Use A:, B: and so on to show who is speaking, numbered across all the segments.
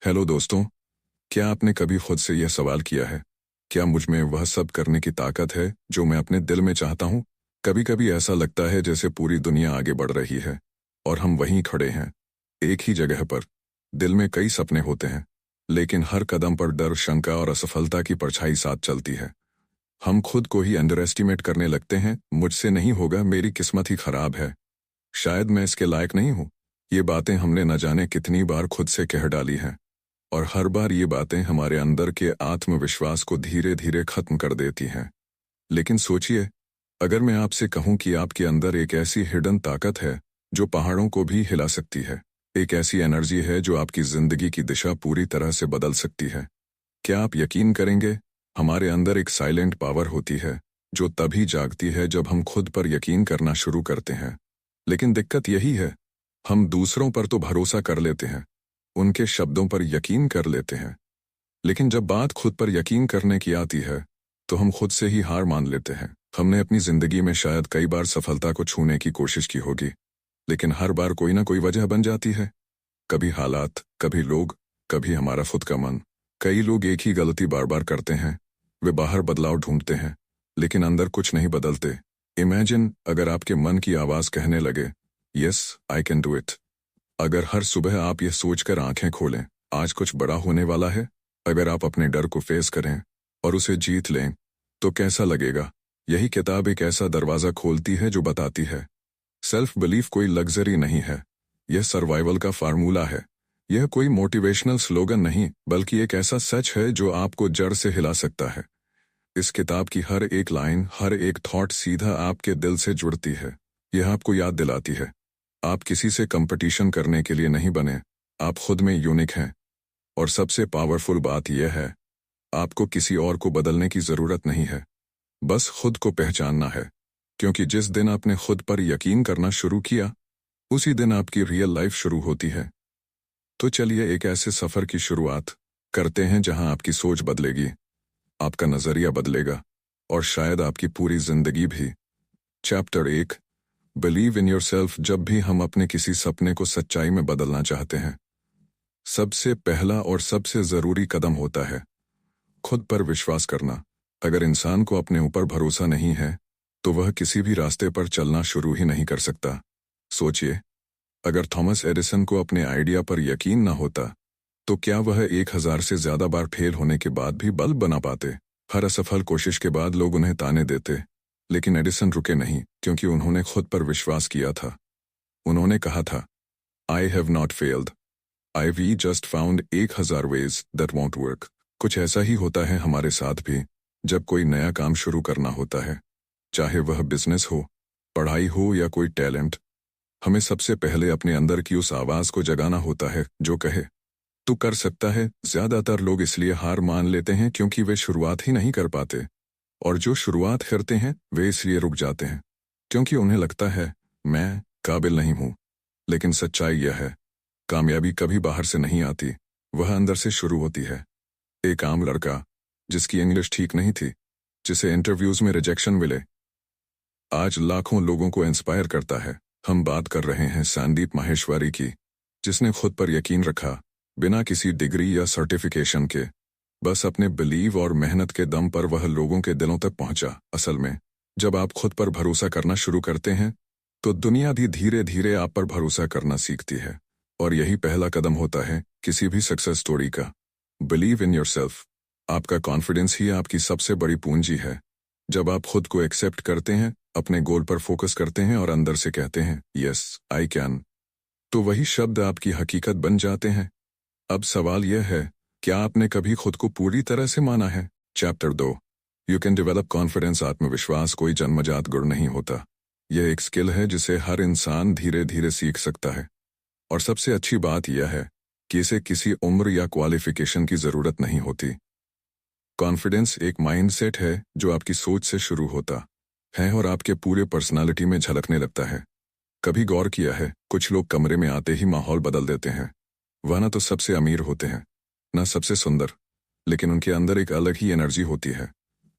A: Hello दोस्तों, क्या आपने कभी खुद से यह सवाल किया है, क्या मुझ में वह सब करने की ताकत है जो मैं अपने दिल में चाहता हूँ? कभी कभी ऐसा लगता है जैसे पूरी दुनिया आगे बढ़ रही है और हम वहीं खड़े हैं, एक ही जगह पर। दिल में कई सपने होते हैं, लेकिन हर कदम पर डर, शंका और असफलता की परछाई साथ चलती है। हम खुद को ही अंडर एस्टिमेट करने लगते हैं, मुझसे नहीं होगा, मेरी किस्मत ही खराब है, शायद मैं इसके लायक नहीं हूँ। ये बातें हमने न जाने कितनी बार खुद से कह डाली हैं, और हर बार ये बातें हमारे अंदर के आत्मविश्वास को धीरे धीरे खत्म कर देती हैं। लेकिन सोचिए, अगर मैं आपसे कहूं कि आपके अंदर एक ऐसी हिडन ताकत है जो पहाड़ों को भी हिला सकती है, एक ऐसी एनर्जी है जो आपकी जिंदगी की दिशा पूरी तरह से बदल सकती है, क्या आप यकीन करेंगे? हमारे अंदर एक साइलेंट पावर होती है जो तभी जागती है जब हम खुद पर यकीन करना शुरू करते हैं। लेकिन दिक्कत यही है, हम दूसरों पर तो भरोसा कर लेते हैं, उनके शब्दों पर यकीन कर लेते हैं, लेकिन जब बात खुद पर यकीन करने की आती है तो हम खुद से ही हार मान लेते हैं। हमने अपनी जिंदगी में शायद कई बार सफलता को छूने की कोशिश की होगी, लेकिन हर बार कोई ना कोई वजह बन जाती है। कभी हालात, कभी लोग, कभी हमारा खुद का मन। कई लोग एक ही गलती बार बार करते हैं, वे बाहर बदलाव ढूंढते हैं, लेकिन अंदर कुछ नहीं बदलते। इमेजिन अगर आपके मन की आवाज कहने लगे, yes I can do it. अगर हर सुबह आप ये सोचकर आंखें खोलें, आज कुछ बड़ा होने वाला है। अगर आप अपने डर को फेस करें और उसे जीत लें, तो कैसा लगेगा? यही किताब एक ऐसा दरवाजा खोलती है जो बताती है, सेल्फ बिलीफ कोई लग्जरी नहीं है, यह सर्वाइवल का फार्मूला है। यह कोई मोटिवेशनल स्लोगन नहीं, बल्कि एक ऐसा सच है जो आपको जड़ से हिला सकता है। इस किताब की हर एक लाइन, हर एक थॉट सीधा आपके दिल से जुड़ती है। यह आपको याद दिलाती है, आप किसी से कंपटीशन करने के लिए नहीं बने, आप खुद में यूनिक हैं। और सबसे पावरफुल बात यह है, आपको किसी और को बदलने की जरूरत नहीं है, बस खुद को पहचानना है। क्योंकि जिस दिन आपने खुद पर यकीन करना शुरू किया, उसी दिन आपकी रियल लाइफ शुरू होती है। तो चलिए एक ऐसे सफर की शुरुआत करते हैं जहां आपकी सोच बदलेगी, आपका नजरिया बदलेगा, और शायद आपकी पूरी जिंदगी भी। Chapter 1, believe in yourself. जब भी हम अपने किसी सपने को सच्चाई में बदलना चाहते हैं, सबसे पहला और सबसे जरूरी कदम होता है खुद पर विश्वास करना। अगर इंसान को अपने ऊपर भरोसा नहीं है, तो वह किसी भी रास्ते पर चलना शुरू ही नहीं कर सकता। सोचिए, अगर थॉमस एडिसन को अपने आइडिया पर यकीन न होता, तो क्या वह 1000 से ज्यादा बार फेल होने के बाद भी बल्ब बना पाते? हर असफल कोशिश के बाद लोग उन्हें ताने देते, लेकिन एडिसन रुके नहीं, क्योंकि उन्होंने खुद पर विश्वास किया था। उन्होंने कहा था, I have not failed, I've just found 1000 ways that won't work. कुछ ऐसा ही होता है हमारे साथ भी, जब कोई नया काम शुरू करना होता है, चाहे वह बिजनेस हो, पढ़ाई हो या कोई टैलेंट। हमें सबसे पहले अपने अंदर की उस आवाज को जगाना होता है जो कहे, तू कर सकता है। ज्यादातर लोग इसलिए हार मान लेते हैं क्योंकि वे शुरुआत ही नहीं कर पाते, और जो शुरुआत करते हैं वे इसलिए रुक जाते हैं क्योंकि उन्हें लगता है, मैं काबिल नहीं हूं। लेकिन सच्चाई यह है, कामयाबी कभी बाहर से नहीं आती, वह अंदर से शुरू होती है। एक आम लड़का जिसकी इंग्लिश ठीक नहीं थी, जिसे इंटरव्यूज में रिजेक्शन मिले, आज लाखों लोगों को इंस्पायर करता है। हम बात कर रहे हैं संदीप माहेश्वरी की, जिसने खुद पर यकीन रखा, बिना किसी डिग्री या सर्टिफिकेशन के। बस अपने बिलीव और मेहनत के दम पर वह लोगों के दिलों तक पहुंचा। असल में जब आप खुद पर भरोसा करना शुरू करते हैं, तो दुनिया भी धीरे धीरे आप पर भरोसा करना सीखती है। और यही पहला कदम होता है किसी भी सक्सेस स्टोरी का। Believe in yourself. आपका कॉन्फिडेंस ही आपकी सबसे बड़ी पूंजी है। जब आप खुद को एक्सेप्ट करते हैं, अपने गोल पर फोकस करते हैं और अंदर से कहते हैं, यस आई कैन, तो वही शब्द आपकी हकीकत बन जाते हैं। अब सवाल यह है, क्या आपने कभी खुद को पूरी तरह से माना है? Chapter 2, you can develop confidence. आत्मविश्वास कोई जन्मजात गुण नहीं होता, यह एक स्किल है जिसे हर इंसान धीरे धीरे सीख सकता है। और सबसे अच्छी बात यह है कि इसे किसी उम्र या क्वालिफिकेशन की जरूरत नहीं होती। कॉन्फिडेंस एक माइंडसेट है जो आपकी सोच से शुरू होता है और आपके पूरे पर्सनालिटी में झलकने लगता है। कभी गौर किया है, कुछ लोग कमरे में आते ही माहौल बदल देते हैं। वह ना तो सबसे अमीर होते हैं, ना सबसे सुंदर, लेकिन उनके अंदर एक अलग ही एनर्जी होती है।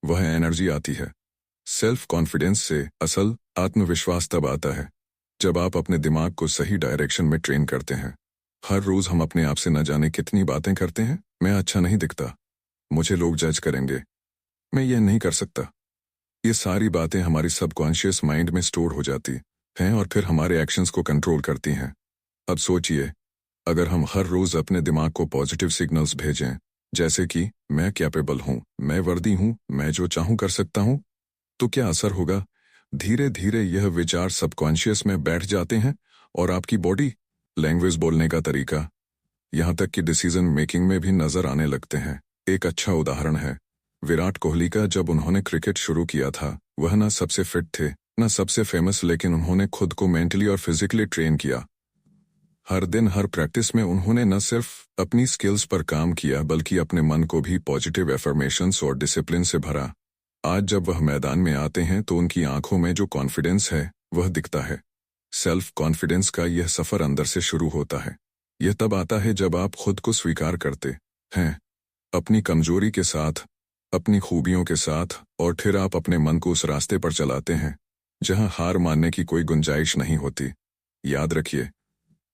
A: वह एनर्जी आती है सेल्फ कॉन्फिडेंस से। असल आत्मविश्वास तब आता है जब आप अपने दिमाग को सही डायरेक्शन में ट्रेन करते हैं। हर रोज हम अपने आप से न जाने कितनी बातें करते हैं। मैं अच्छा नहीं दिखता, मुझे लोग जज करेंगे, मैं यह नहीं कर सकता। ये सारी बातें हमारी सबकॉन्शियस माइंड में स्टोर हो जाती हैं और फिर हमारे एक्शंस को कंट्रोल करती हैं। अब सोचिए, अगर हम हर रोज अपने दिमाग को पॉजिटिव सिग्नल्स भेजें, जैसे कि मैं कैपेबल हूँ, मैं वर्दी हूँ, मैं जो चाहूँ कर सकता हूँ, तो क्या असर होगा? धीरे धीरे यह विचार सबकॉन्शियस में बैठ जाते हैं और आपकी बॉडी लैंग्वेज, बोलने का तरीका, यहाँ तक कि डिसीजन मेकिंग में भी नजर आने लगते हैं। एक अच्छा उदाहरण है विराट कोहली का। जब उन्होंने क्रिकेट शुरू किया था, वह ना सबसे फिट थे, ना सबसे फेमस, लेकिन उन्होंने खुद को मेंटली और फिजिकली ट्रेन किया। हर दिन हर प्रैक्टिस में उन्होंने न सिर्फ अपनी स्किल्स पर काम किया, बल्कि अपने मन को भी पॉजिटिव एफर्मेशंस और डिसिप्लिन से भरा। आज जब वह मैदान में आते हैं तो उनकी आंखों में जो कॉन्फिडेंस है वह दिखता है। सेल्फ कॉन्फिडेंस का यह सफर अंदर से शुरू होता है। यह तब आता है जब आप खुद को स्वीकार करते हैं, अपनी कमजोरी के साथ, अपनी खूबियों के साथ, और फिर आप अपने मन को उस रास्ते पर चलाते हैं जहां हार मानने की कोई गुंजाइश नहीं होती। याद रखिए,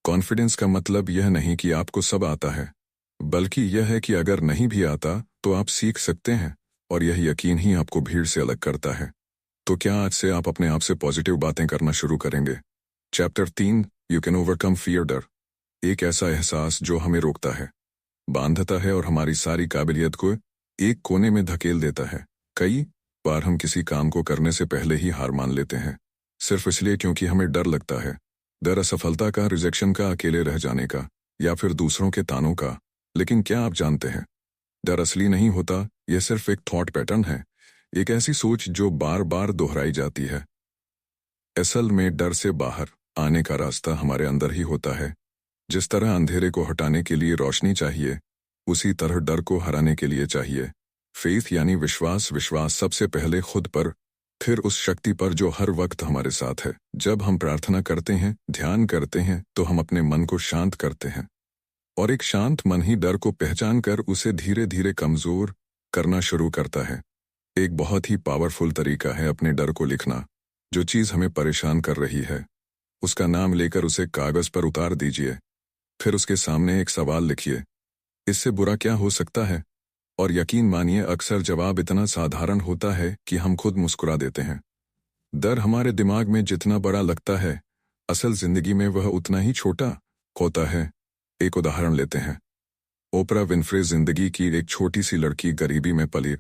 A: कॉन्फिडेंस का मतलब यह नहीं कि आपको सब आता है, बल्कि यह है कि अगर नहीं भी आता तो आप सीख सकते हैं, और यह यकीन ही आपको भीड़ से अलग करता है। तो क्या आज से आप अपने आप से पॉजिटिव बातें करना शुरू करेंगे? Chapter 3, you can overcome fear. डर एक ऐसा एहसास जो हमें रोकता है, बांधता है और हमारी सारी काबिलियत को एक कोने में धकेल देता है। कई बार हम किसी काम को करने से पहले ही हार मान लेते हैं, सिर्फ इसलिए क्योंकि हमें डर लगता है। डर असफलता का, रिजेक्शन का, अकेले रह जाने का, या फिर दूसरों के तानों का। लेकिन क्या आप जानते हैं, डर असली नहीं होता, यह सिर्फ एक थॉट पैटर्न है, एक ऐसी सोच जो बार बार दोहराई जाती है। असल में डर से बाहर आने का रास्ता हमारे अंदर ही होता है। जिस तरह अंधेरे को हटाने के लिए रोशनी चाहिए, उसी तरह डर को हराने के लिए चाहिए फेथ, यानी विश्वास। विश्वास सबसे पहले खुद पर, फिर उस शक्ति पर जो हर वक्त हमारे साथ है। जब हम प्रार्थना करते हैं, ध्यान करते हैं, तो हम अपने मन को शांत करते हैं, और एक शांत मन ही डर को पहचान कर उसे धीरे धीरे कमजोर करना शुरू करता है। एक बहुत ही पावरफुल तरीका है अपने डर को लिखना। जो चीज हमें परेशान कर रही है, उसका नाम लेकर उसे कागज पर उतार दीजिए। फिर उसके सामने एक सवाल लिखिए, इससे बुरा क्या हो सकता है? और यकीन मानिए, अक्सर जवाब इतना साधारण होता है कि हम खुद मुस्कुरा देते हैं। डर हमारे दिमाग में जितना बड़ा लगता है, असल जिंदगी में वह उतना ही छोटा होता है। एक उदाहरण लेते हैं। ओपरा विन्फ्रे जिंदगी की एक छोटी सी लड़की, गरीबी में पली,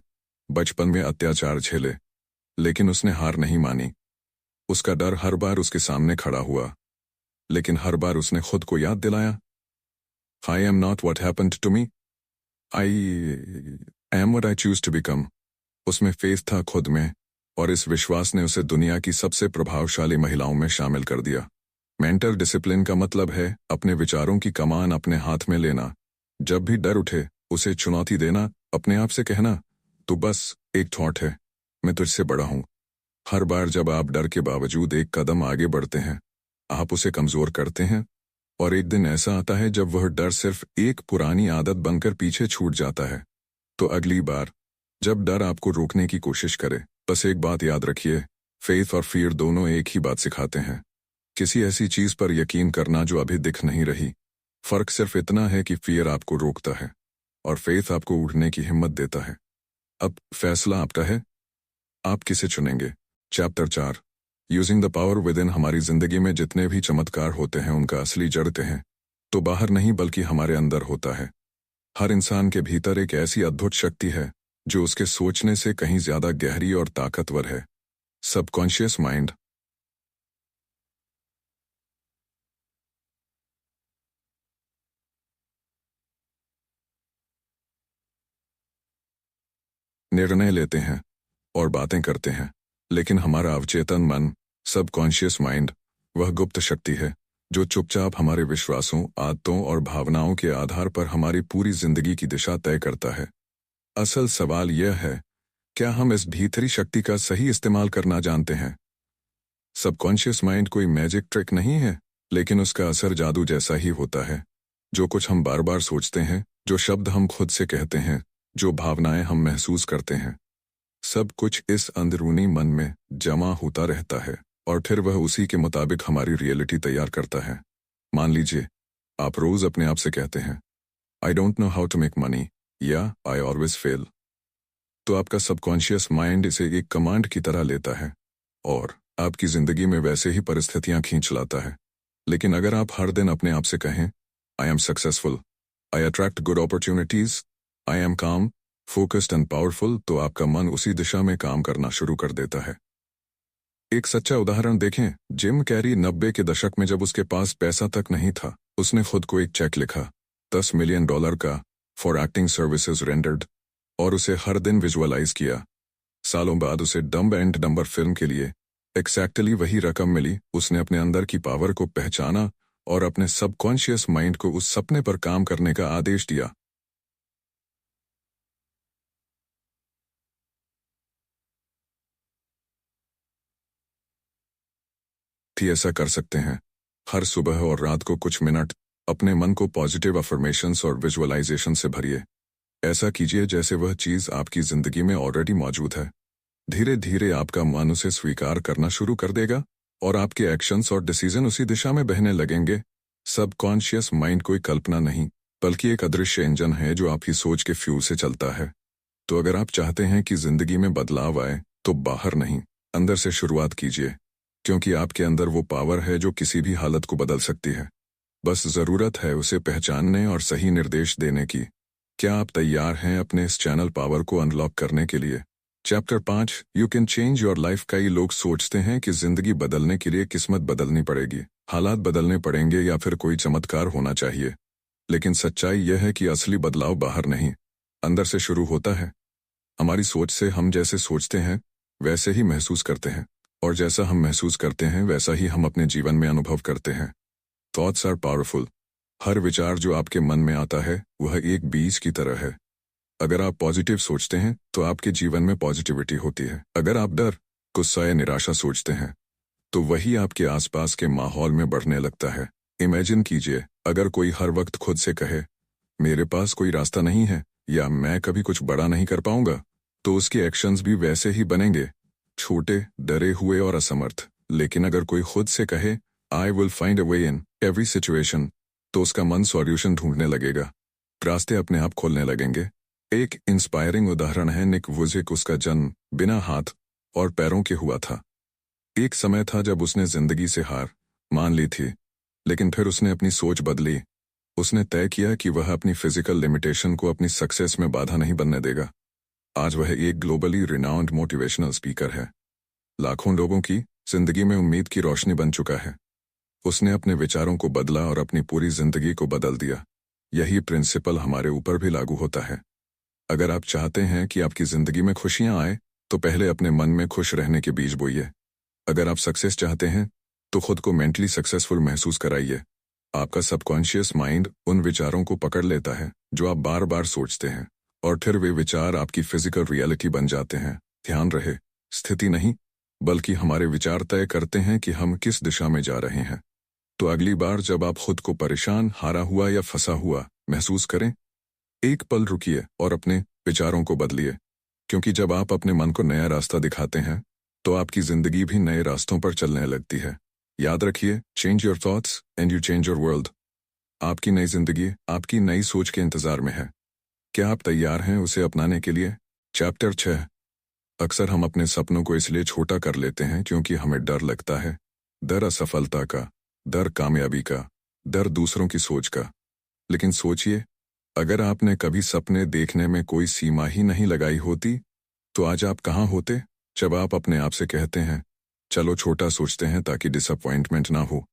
A: बचपन में अत्याचार झेले, लेकिन उसने हार नहीं मानी। उसका डर हर बार उसके सामने खड़ा हुआ, लेकिन हर बार उसने खुद को याद दिलाया, I am not what happened to me, I am what I choose to become। उसमें फेथ था खुद में, और इस विश्वास ने उसे दुनिया की सबसे प्रभावशाली महिलाओं में शामिल कर दिया। मेंटल डिसिप्लिन का मतलब है अपने विचारों की कमान अपने हाथ में लेना। जब भी डर उठे, उसे चुनौती देना, अपने आप से कहना, तू बस एक थॉट है, मैं तुझसे बड़ा हूं। हर बार जब आप डर के बावजूद एक कदम आगे बढ़ते हैं, आप उसे कमजोर करते हैं, और एक दिन ऐसा आता है जब वह डर सिर्फ एक पुरानी आदत बनकर पीछे छूट जाता है। तो अगली बार जब डर आपको रोकने की कोशिश करे, बस एक बात याद रखिए, फेथ और फियर दोनों एक ही बात सिखाते हैं। किसी ऐसी चीज पर यकीन करना जो अभी दिख नहीं रही। फर्क सिर्फ इतना है कि फियर आपको रोकता है और फेथ आपको उड़ने की हिम्मत देता है। अब फैसला आपका है, आप किसे चुनेंगे? Chapter 4, using the power with in. हमारी जिंदगी में जितने भी चमत्कार होते हैं, उनका असली जड़ हैं तो बाहर नहीं, बल्कि हमारे अंदर होता है। हर इंसान के भीतर एक ऐसी अद्भुत शक्ति है जो उसके सोचने से कहीं ज्यादा गहरी और ताकतवर है। Subconscious mind. निर्णय लेते हैं और बातें करते हैं, लेकिन हमारा अवचेतन मन, सबकॉन्शियस माइंड, वह गुप्त शक्ति है जो चुपचाप हमारे विश्वासों, आदतों और भावनाओं के आधार पर हमारी पूरी जिंदगी की दिशा तय करता है। असल सवाल यह है, क्या हम इस भीतरी शक्ति का सही इस्तेमाल करना जानते हैं? सबकॉन्शियस माइंड कोई मैजिक ट्रिक नहीं है, लेकिन उसका असर जादू जैसा ही होता है। जो कुछ हम बार बार सोचते हैं, जो शब्द हम खुद से कहते हैं, जो भावनाएं हम महसूस करते हैं, सब कुछ इस अंदरूनी मन में जमा होता रहता है, और फिर वह उसी के मुताबिक हमारी रियलिटी तैयार करता है। मान लीजिए, आप रोज अपने आप से कहते हैं, I don't know how to make money, या आई ऑलवेज फेल। तो आपका सबकॉन्शियस माइंड इसे एक कमांड की तरह लेता है और आपकी जिंदगी में वैसे ही परिस्थितियां खींच लाता है। लेकिन अगर आप हर दिन अपने आप से कहें, I am successful, I attract good opportunities, I am काम, फोकस्ड एंड पावरफुल, तो आपका मन उसी दिशा में काम करना शुरू कर देता है। एक सच्चा उदाहरण देखें, जिम कैरी 90 के दशक में जब उसके पास पैसा तक नहीं था, उसने खुद को एक चेक लिखा, $10 मिलियन का, फॉर एक्टिंग सर्विसेज रेंडर्ड, और उसे हर दिन विजुअलाइज किया। सालों बाद उसे डम्ब एंड डम्बर फिल्म के लिए एक्जैक्टली वही रकम मिली। उसने अपने अंदर की पावर को पहचाना और अपने सबकॉन्शियस माइंड को उस सपने पर काम करने का आदेश दिया। ऐसा कर सकते हैं, हर सुबह और रात को कुछ मिनट अपने मन को पॉजिटिव अफर्मेशंस और विजुअलाइजेशन से भरिए। ऐसा कीजिए जैसे वह चीज आपकी जिंदगी में ऑलरेडी मौजूद है। धीरे धीरे आपका मन उसे स्वीकार करना शुरू कर देगा और आपके एक्शंस और डिसीजन उसी दिशा में बहने लगेंगे। सबकॉन्शियस माइंड कोई कल्पना नहीं, बल्कि एक अदृश्य इंजन है जो आपकी सोच के फ्यूल से चलता है। तो अगर आप चाहते हैं कि जिंदगी में बदलाव आए, तो बाहर नहीं, अंदर से शुरुआत कीजिए, क्योंकि आपके अंदर वो पावर है जो किसी भी हालत को बदल सकती है। बस जरूरत है उसे पहचानने और सही निर्देश देने की। क्या आप तैयार हैं अपने इस चैनल पावर को अनलॉक करने के लिए? Chapter 5, you can change your life. कई लोग सोचते हैं कि जिंदगी बदलने के लिए किस्मत बदलनी पड़ेगी, हालात बदलने पड़ेंगे या फिर कोई चमत्कार होना चाहिए। लेकिन सच्चाई यह है कि असली बदलाव बाहर नहीं, अंदर से शुरू होता है। हमारी सोच से हम जैसे सोचते हैं वैसे ही महसूस करते हैं, और जैसा हम महसूस करते हैं वैसा ही हम अपने जीवन में अनुभव करते हैं। Thoughts are powerful. हर विचार जो आपके मन में आता है वह एक बीज की तरह है। अगर आप पॉजिटिव सोचते हैं तो आपके जीवन में पॉजिटिविटी होती है। अगर आप डर, गुस्सा या निराशा सोचते हैं तो वही आपके आसपास के माहौल में बढ़ने लगता है। इमेजिन कीजिए, अगर कोई हर वक्त खुद से कहे, मेरे पास कोई रास्ता नहीं है, या मैं कभी कुछ बड़ा नहीं कर पाऊंगा, तो उसके एक्शंस भी वैसे ही बनेंगे, छोटे, डरे हुए और असमर्थ। लेकिन अगर कोई खुद से कहे, I will find a way in every situation, तो उसका मन सॉल्यूशन ढूंढने लगेगा, रास्ते अपने आप खोलने लगेंगे। एक इंस्पायरिंग उदाहरण है निक वुजिक। उसका जन्म बिना हाथ और पैरों के हुआ था। एक समय था जब उसने जिंदगी से हार मान ली थी, लेकिन फिर उसने अपनी सोच बदली। उसने तय किया कि वह अपनी फिजिकल लिमिटेशन को अपनी सक्सेस में बाधा नहीं बनने देगा। आज वह एक ग्लोबली रिनाउंड मोटिवेशनल स्पीकर है। लाखों लोगों की जिंदगी में उम्मीद की रोशनी बन चुका है। उसने अपने विचारों को बदला और अपनी पूरी जिंदगी को बदल दिया। यही प्रिंसिपल हमारे ऊपर भी लागू होता है। अगर आप चाहते हैं कि आपकी जिंदगी में खुशियां आए, तो पहले अपने मन में खुश रहने के बीज बोइए। अगर आप सक्सेस चाहते हैं तो खुद को मेंटली सक्सेसफुल महसूस कराइए। आपका सबकॉन्शियस माइंड उन विचारों को पकड़ लेता है जो आप बार बार सोचते हैं, और फिर वे विचार आपकी फिजिकल रियलिटी बन जाते हैं। ध्यान रहे, स्थिति नहीं, बल्कि हमारे विचार तय करते हैं कि हम किस दिशा में जा रहे हैं। तो अगली बार जब आप खुद को परेशान, हारा हुआ या फंसा हुआ महसूस करें, एक पल रुकिए और अपने विचारों को बदलिए, क्योंकि जब आप अपने मन को नया रास्ता दिखाते हैं तो आपकी जिंदगी भी नए रास्तों पर चलने लगती है। याद रखिए, change your thoughts and you change your world. आपकी नई जिंदगी आपकी नई सोच के इंतजार में है। क्या आप तैयार हैं उसे अपनाने के लिए? चैप्टर 6, अक्सर हम अपने सपनों को इसलिए छोटा कर लेते हैं क्योंकि हमें डर लगता है। डर असफलता का, डर कामयाबी का, डर दूसरों की सोच का। लेकिन सोचिए, अगर आपने कभी सपने देखने में कोई सीमा ही नहीं लगाई होती, तो आज आप कहाँ होते? जब आप अपने आप से कहते हैं, चलो छोटा सोचते हैं ताकि डिसअपॉइंटमेंट ना हो,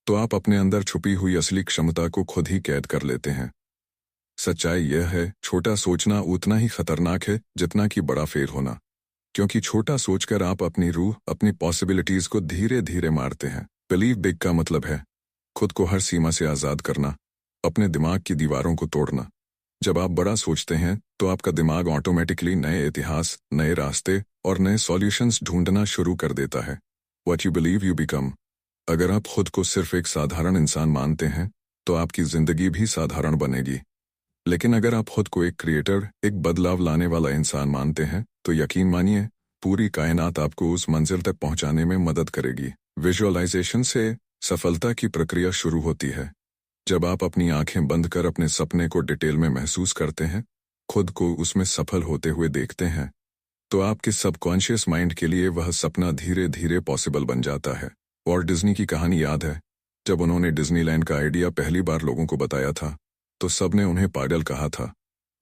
A: तो आप अपने अंदर छुपी हुई असली क्षमता को खुद ही कैद कर लेते हैं। सच्चाई यह है, छोटा सोचना उतना ही खतरनाक है जितना कि बड़ा फेल होना, क्योंकि छोटा सोचकर आप अपनी रूह, अपनी पॉसिबिलिटीज को धीरे धीरे मारते हैं। बिलीव बिग का मतलब है खुद को हर सीमा से आज़ाद करना, अपने दिमाग की दीवारों को तोड़ना। जब आप बड़ा सोचते हैं तो आपका दिमाग ऑटोमेटिकली नए इतिहास, नए रास्ते और नए सॉल्यूशंस ढूंढना शुरू कर देता है। What you believe you become. अगर आप खुद को सिर्फ एक साधारण इंसान मानते हैं तो आपकी जिंदगी भी साधारण बनेगी। लेकिन अगर आप खुद को एक क्रिएटर, एक बदलाव लाने वाला इंसान मानते हैं, तो यकीन मानिए, पूरी कायनात आपको उस मंजिल तक पहुंचाने में मदद करेगी। विजुअलाइजेशन से सफलता की प्रक्रिया शुरू होती है। जब आप अपनी आंखें बंद कर अपने सपने को डिटेल में महसूस करते हैं, खुद को उसमें सफल होते हुए देखते हैं, तो आपके सबकॉन्शियस माइंड के लिए वह सपना धीरे धीरे पॉसिबल बन जाता है। वॉल्ट डिज्नी की कहानी याद है? जब उन्होंने डिज्नीलैंड का आइडिया पहली बार लोगों को बताया था, तो सबने उन्हें पागल कहा था।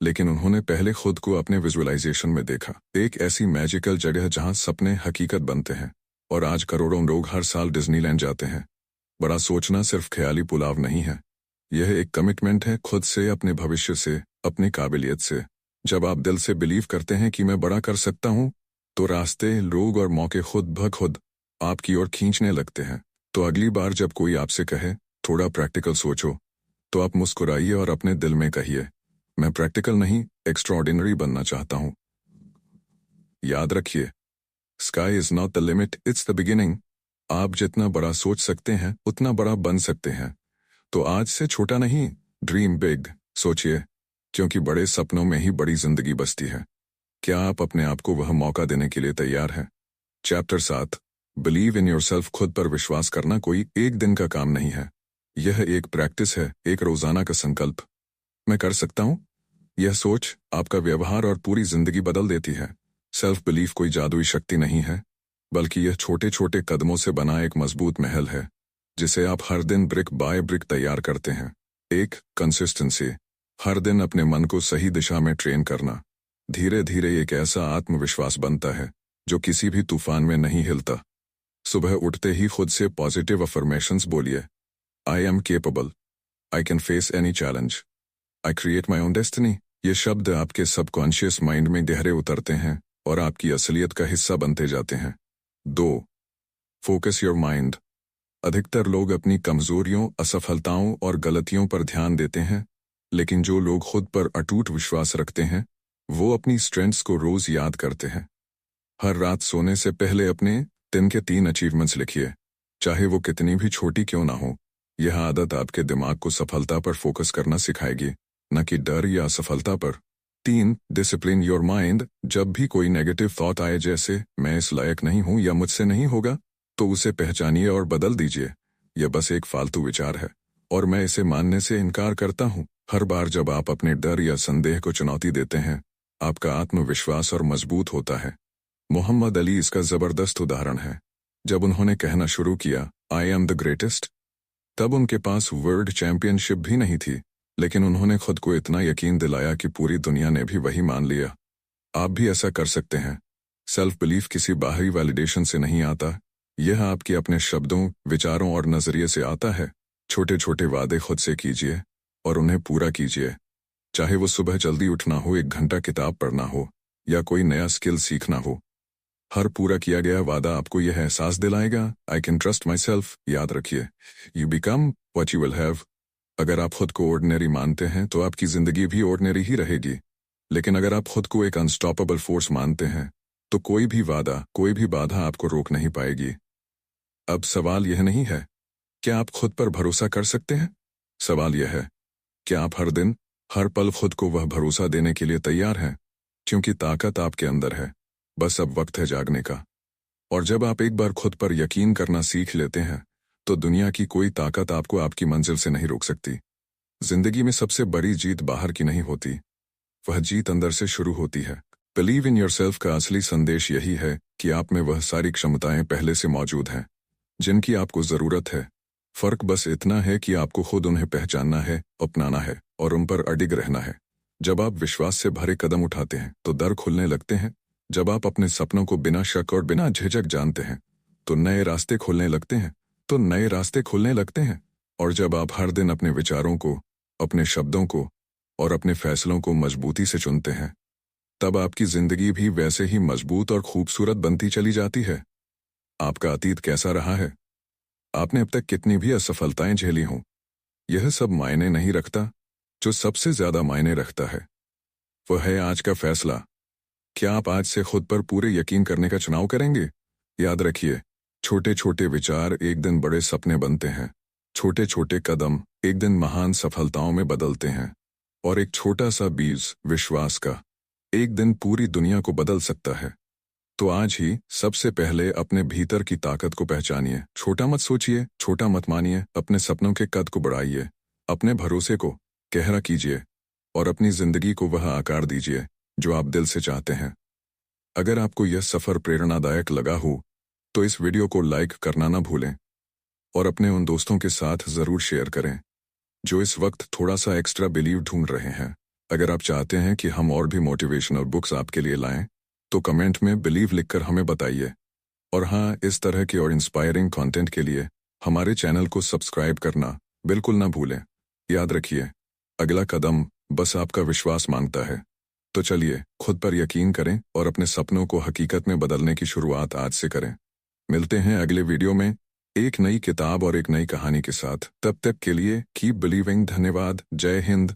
A: लेकिन उन्होंने पहले खुद को अपने विजुअलाइजेशन में देखा, एक ऐसी मैजिकल जगह जहां सपने हकीकत बनते हैं। और आज करोड़ों लोग हर साल डिज्नीलैंड जाते हैं। बड़ा सोचना सिर्फ ख्याली पुलाव नहीं है, यह एक कमिटमेंट है खुद से, अपने भविष्य से, अपनी काबिलियत से। जब आप दिल से बिलीव करते हैं कि मैं बड़ा कर सकता हूं, तो रास्ते, लोग और मौके खुद ब खुद आपकी ओर खींचने लगते हैं। तो अगली बार जब कोई आपसे कहे थोड़ा प्रैक्टिकल सोचो, तो आप मुस्कुराइए और अपने दिल में कहिए, मैं प्रैक्टिकल नहीं, एक्स्ट्राऑर्डिनरी बनना चाहता हूं। याद रखिए, sky is not the limit, it's the beginning. आप जितना बड़ा सोच सकते हैं उतना बड़ा बन सकते हैं। तो आज से छोटा नहीं, ड्रीम बिग सोचिए, क्योंकि बड़े सपनों में ही बड़ी जिंदगी बसती है। क्या आप अपने आप को वह मौका देने के लिए तैयार हैं? Chapter 7, believe in yourself. खुद पर विश्वास करना कोई एक दिन का काम नहीं है, यह एक प्रैक्टिस है, एक रोजाना का संकल्प। मैं कर सकता हूं, यह सोच आपका व्यवहार और पूरी जिंदगी बदल देती है। सेल्फ बिलीफ कोई जादुई शक्ति नहीं है, बल्कि यह छोटे छोटे कदमों से बना एक मजबूत महल है, जिसे आप हर दिन ब्रिक बाय ब्रिक तैयार करते हैं। एक, कंसिस्टेंसी। हर दिन अपने मन को सही दिशा में ट्रेन करना। धीरे धीरे एक ऐसा आत्मविश्वास बनता है जो किसी भी तूफान में नहीं हिलता। सुबह उठते ही खुद से पॉजिटिव अफर्मेशंस बोलिए। I am capable, I can face any challenge, I create my own destiny. ये शब्द आपके सबकॉन्शियस माइंड में गहरे उतरते हैं और आपकी असलियत का हिस्सा बनते जाते हैं। 2, फोकस योर माइंड। अधिकतर लोग अपनी कमजोरियों, असफलताओं और गलतियों पर ध्यान देते हैं, लेकिन जो लोग खुद पर अटूट विश्वास रखते हैं, वो अपनी स्ट्रेंथ्स को रोज याद करते हैं। हर रात सोने से पहले अपने दिन के 3 अचीवमेंट्स लिखिए, चाहे वो कितनी भी छोटी क्यों ना हो। यह आदत आपके दिमाग को सफलता पर फोकस करना सिखाएगी, न कि डर या असफलता पर। 3, डिसिप्लिन योर माइंड। जब भी कोई नेगेटिव थॉट आए, जैसे मैं इस लायक नहीं हूं या मुझसे नहीं होगा, तो उसे पहचानिए और बदल दीजिए। यह बस एक फालतू विचार है और मैं इसे मानने से इनकार करता हूं। हर बार जब आप अपने डर या संदेह को चुनौती देते हैं, आपका आत्मविश्वास और मजबूत होता है। मोहम्मद अली इसका जबरदस्त उदाहरण है। जब उन्होंने कहना शुरू किया, आई एम द ग्रेटेस्ट, तब उनके पास वर्ल्ड चैंपियनशिप भी नहीं थी, लेकिन उन्होंने खुद को इतना यकीन दिलाया कि पूरी दुनिया ने भी वही मान लिया। आप भी ऐसा कर सकते हैं। सेल्फ बिलीफ किसी बाहरी वैलिडेशन से नहीं आता, यह आपके अपने शब्दों, विचारों और नजरिए से आता है। छोटे छोटे वादे खुद से कीजिए और उन्हें पूरा कीजिए। चाहे वो सुबह जल्दी उठना हो, 1 घंटा किताब पढ़ना हो या कोई नया स्किल सीखना हो, हर पूरा किया गया वादा आपको यह एहसास दिलाएगा, I can trust my self. याद रखिए, you become what you will have. अगर आप खुद को ऑर्डिनरी मानते हैं तो आपकी जिंदगी भी ऑर्डिनरी ही रहेगी, लेकिन अगर आप खुद को एक अनस्टॉपेबल फोर्स मानते हैं, तो कोई भी वादा, कोई भी बाधा आपको रोक नहीं पाएगी। अब सवाल यह नहीं है क्या आप खुद पर भरोसा कर सकते हैं, सवाल यह है क्या आप हर दिन, हर पल खुद को वह भरोसा देने के लिए तैयार हैं, क्योंकि ताकत आपके अंदर है, बस अब वक्त है जागने का। और जब आप एक बार खुद पर यकीन करना सीख लेते हैं, तो दुनिया की कोई ताकत आपको आपकी मंजिल से नहीं रोक सकती। जिंदगी में सबसे बड़ी जीत बाहर की नहीं होती, वह जीत अंदर से शुरू होती है। बिलीव इन योरसेल्फ का असली संदेश यही है कि आप में वह सारी क्षमताएं पहले से मौजूद हैं जिनकी आपको जरूरत है। फर्क बस इतना है कि आपको खुद उन्हें पहचानना है, अपनाना है और उन पर अडिग रहना है। जब आप विश्वास से भरे कदम उठाते हैं तो दर खुलने लगते हैं। जब आप अपने सपनों को बिना शक और बिना झिझक जानते हैं तो नए रास्ते खुलने लगते हैं, और जब आप हर दिन अपने विचारों को, अपने शब्दों को और अपने फैसलों को मजबूती से चुनते हैं, तब आपकी जिंदगी भी वैसे ही मजबूत और खूबसूरत बनती चली जाती है। आपका अतीत कैसा रहा है, आपने अब तक कितनी भी असफलताएं झेली हों, यह सब मायने नहीं रखता। जो सबसे ज्यादा मायने रखता है वह है आज का फैसला। क्या आप आज से खुद पर पूरे यकीन करने का चुनाव करेंगे? याद रखिए, छोटे छोटे विचार एक दिन बड़े सपने बनते हैं, छोटे छोटे कदम एक दिन महान सफलताओं में बदलते हैं, और एक छोटा सा बीज विश्वास का एक दिन पूरी दुनिया को बदल सकता है। तो आज ही सबसे पहले अपने भीतर की ताकत को पहचानिए। छोटा मत सोचिए, छोटा मत मानिए, अपने सपनों के कद को बढ़ाइए अपने भरोसे को गहरा कीजिए और अपनी जिंदगी को वह आकार दीजिए जो आप दिल से चाहते हैं। अगर आपको यह सफ़र प्रेरणादायक लगा हो तो इस वीडियो को लाइक करना ना भूलें और अपने उन दोस्तों के साथ ज़रूर शेयर करें जो इस वक्त थोड़ा सा एक्स्ट्रा बिलीव ढूंढ रहे हैं। अगर आप चाहते हैं कि हम और भी मोटिवेशनल बुक्स आपके लिए लाएं तो कमेंट में बिलीव लिखकर हमें बताइए। और हाँ, इस तरह के और इंस्पायरिंग कंटेंट के लिए हमारे चैनल को सब्सक्राइब करना बिल्कुल ना भूलें। याद रखिए, अगला कदम बस आपका विश्वास मांगता है। तो चलिए, खुद पर यकीन करें और अपने सपनों को हकीकत में बदलने की शुरुआत आज से करें। मिलते हैं अगले वीडियो में एक नई किताब और एक नई कहानी के साथ। तब तक के लिए कीप बिलीविंग। धन्यवाद। जय हिंद।